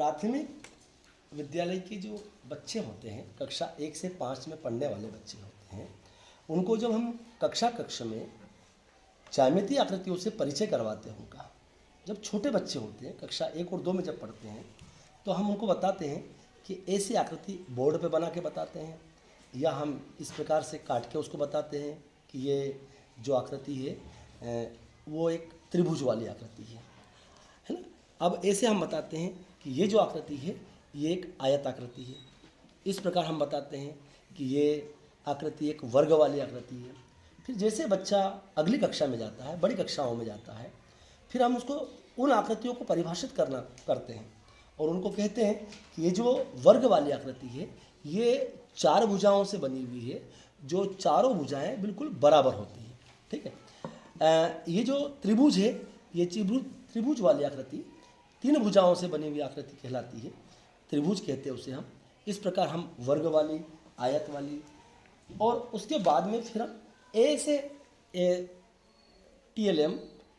प्राथमिक विद्यालय के जो बच्चे होते हैं, कक्षा 1 से 5 में पढ़ने वाले बच्चे होते हैं, उनको जब हम कक्षा में ज्यामितीय आकृतियों से परिचय करवाते हैं उनका, जब छोटे बच्चे होते हैं कक्षा 1 और 2 में जब पढ़ते हैं, तो हम उनको बताते हैं कि ऐसी आकृति बोर्ड पे बना के बताते हैं, या हम इस प्रकार से काट के उसको बताते हैं कि ये जो आकृति है वो एक त्रिभुज वाली आकृति है ना। अब ऐसे हम बताते हैं कि ये जो आकृति है ये एक आयत आकृति है। इस प्रकार हम बताते हैं कि ये आकृति एक वर्ग वाली आकृति है। फिर जैसे बच्चा अगली कक्षा में जाता है, बड़ी कक्षाओं में जाता है, फिर हम उसको उन आकृतियों को परिभाषित करते हैं और उनको कहते हैं कि ये जो वर्ग वाली आकृति है ये 4 भुजाओं से बनी हुई है, जो चारों भुजाएं बिल्कुल बराबर होती हैं। ठीक है। ये जो त्रिभुज है ये त्रिभुज वाली आकृति 3 भुजाओं से बनी हुई आकृति कहलाती है, त्रिभुज कहते हैं उसे हम। इस प्रकार हम वर्ग वाली, आयत वाली, और उसके बाद में फिर हम ए से TLM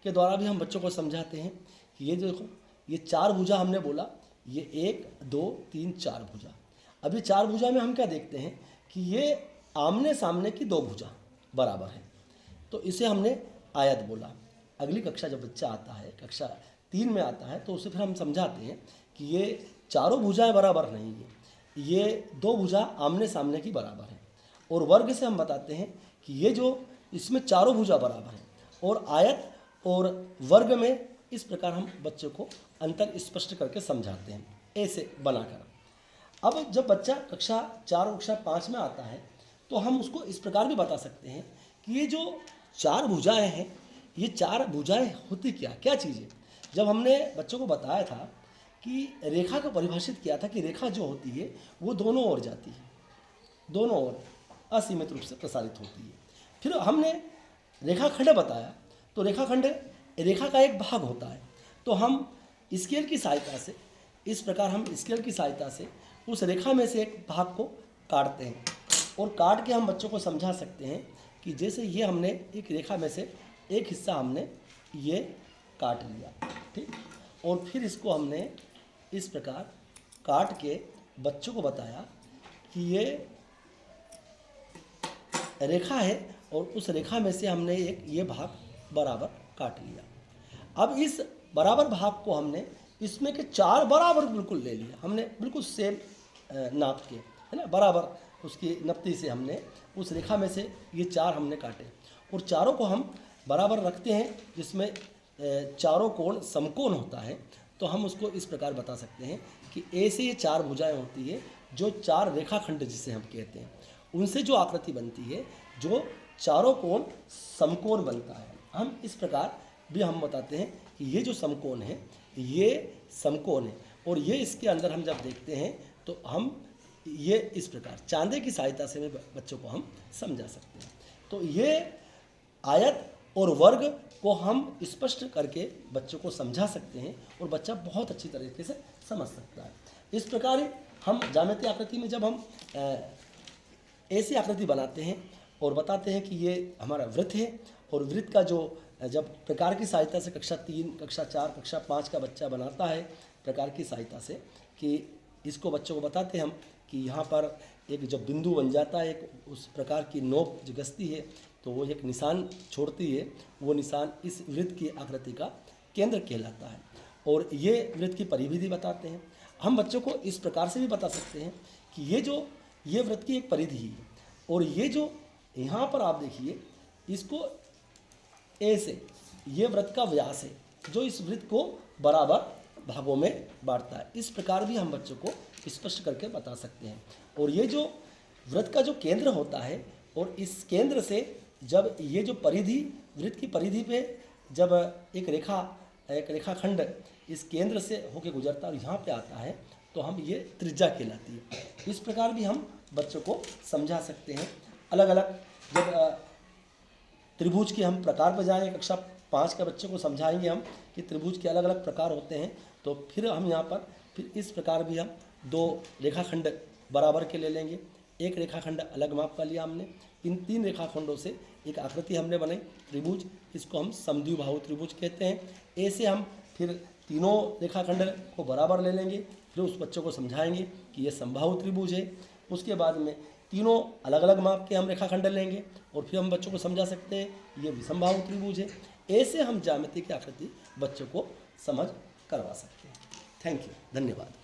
के द्वारा भी हम बच्चों को समझाते हैं कि ये देखो ये 4 भुजा हमने बोला, ये 1 2 3 4 भुजा। अब ये 4 भुजा में हम क्या देखते हैं कि ये आमने सामने की 2 भुजा बराबर है, तो इसे हमने आयत बोला। अगली कक्षा जब बच्चा आता है, कक्षा 3 में आता है, तो उसे फिर हम समझाते हैं कि ये चारों भुजाएं बराबर नहीं है, ये 2 भुजा आमने सामने की बराबर है। और वर्ग से हम बताते हैं कि ये जो इसमें चारों भुजा बराबर है, और आयत और वर्ग में इस प्रकार हम बच्चे को अंतर स्पष्ट करके समझाते हैं ऐसे बनाकर। अब जब बच्चा कक्षा 4 और कक्षा 5 में आता है तो हम उसको इस प्रकार भी बता सकते हैं कि ये जो 4 भुजाएं हैं, ये 4 भुजाएं होती क्या चीज़ है। जब हमने बच्चों को बताया था कि रेखा को परिभाषित किया था कि रेखा जो होती है वो दोनों ओर जाती है, दोनों ओर असीमित रूप से प्रसारित होती है। फिर हमने रेखाखंड बताया, तो रेखाखंड रेखा का एक भाग होता है, तो हम स्केल की सहायता से, इस प्रकार हम स्केल की सहायता से उस रेखा में से एक भाग को काटते हैं, और काट के हम बच्चों को समझा सकते हैं कि जैसे ये हमने एक रेखा में से एक हिस्सा हमने ये काट लिया, ठीक, और फिर इसको हमने इस प्रकार काट के बच्चों को बताया कि ये रेखा है, और उस रेखा में से हमने एक ये भाग बराबर काट लिया। अब इस बराबर भाग को हमने इसमें के 4 बराबर बिल्कुल ले लिया, हमने बिल्कुल सेम नाप के, है ना, बराबर उसकी नपती से हमने उस रेखा में से ये 4 हमने काटे, और चारों को हम बराबर रखते हैं, जिसमें चारों कोण समकोण होता है। तो हम उसको इस प्रकार बता सकते हैं कि ऐसे ये 4 भुजाएं होती है, जो 4 रेखाखंड जिसे हम कहते हैं, उनसे जो आकृति बनती है, जो चारों कोण समकोण बनता है। हम इस प्रकार भी हम बताते हैं कि ये जो समकोण है ये समकोण है, और ये इसके अंदर हम जब देखते हैं तो हम ये इस प्रकार चांदे की सहायता से बच्चों को हम समझा सकते हैं। तो ये आयत और वर्ग को हम स्पष्ट करके बच्चों को समझा सकते हैं, और बच्चा बहुत अच्छी तरीके से समझ सकता है। इस प्रकार हम ज्यामितीय आकृति में जब हम ऐसी आकृति बनाते हैं और बताते हैं कि ये हमारा वृत्त है, और वृत्त का जो जब प्रकार की सहायता से कक्षा 3, कक्षा 4, कक्षा 5 का बच्चा बनाता है प्रकार की सहायता से, कि इसको बच्चों को बताते हैं हम कि यहाँ पर एक जब बिंदु बन जाता है, एक उस प्रकार की नोक जो गसती है, तो वो एक निशान छोड़ती है, वो निशान इस वृत्त की आकृति का केंद्र कहलाता है। और ये वृत्त की परिधि बताते हैं। हम बच्चों को इस प्रकार से भी बता सकते हैं कि ये वृत्त की एक परिधि है, और ये जो यहाँ पर आप देखिए इसको ए से, ये वृत्त का व्यास है जो इस वृत्त को बराबर भागों में बांटता है। इस प्रकार भी हम बच्चों को स्पष्ट करके बता सकते हैं। और ये जो वृत्त का जो केंद्र होता है, और इस केंद्र से जब ये जो परिधि, वृत्त की परिधि पे जब एक रेखाखंड इस केंद्र से होकर गुजरता है और यहाँ पे आता है, तो हम ये त्रिज्या कहलाती है। इस प्रकार भी हम बच्चों को समझा सकते हैं। अलग अलग जब त्रिभुज के हम प्रकार पर जाएंगे, कक्षा 5 के बच्चों को समझाएंगे हम कि त्रिभुज के अलग अलग प्रकार होते हैं, तो फिर हम यहाँ पर फिर इस प्रकार भी हम 2 रेखाखंड बराबर के ले लेंगे। एक रेखाखंड अलग माप का लिया हमने, इन 3 रेखाखंडों से एक आकृति हमने बनाई त्रिभुज, इसको हम समद्विबाहु त्रिभुज कहते हैं। ऐसे हम फिर तीनों रेखाखंड को बराबर ले लेंगे, फिर उस बच्चे को समझाएंगे कि ये समबाहु त्रिभुज है। उसके बाद में तीनों अलग अलग माप के हम रेखाखंड लेंगे और फिर हम बच्चों को समझा सकते हैं ये विषमबाहु त्रिभुज है। ऐसे हम ज्यामिति की आकृति बच्चों को समझ करवा सकते हैं। थैंक यू, धन्यवाद।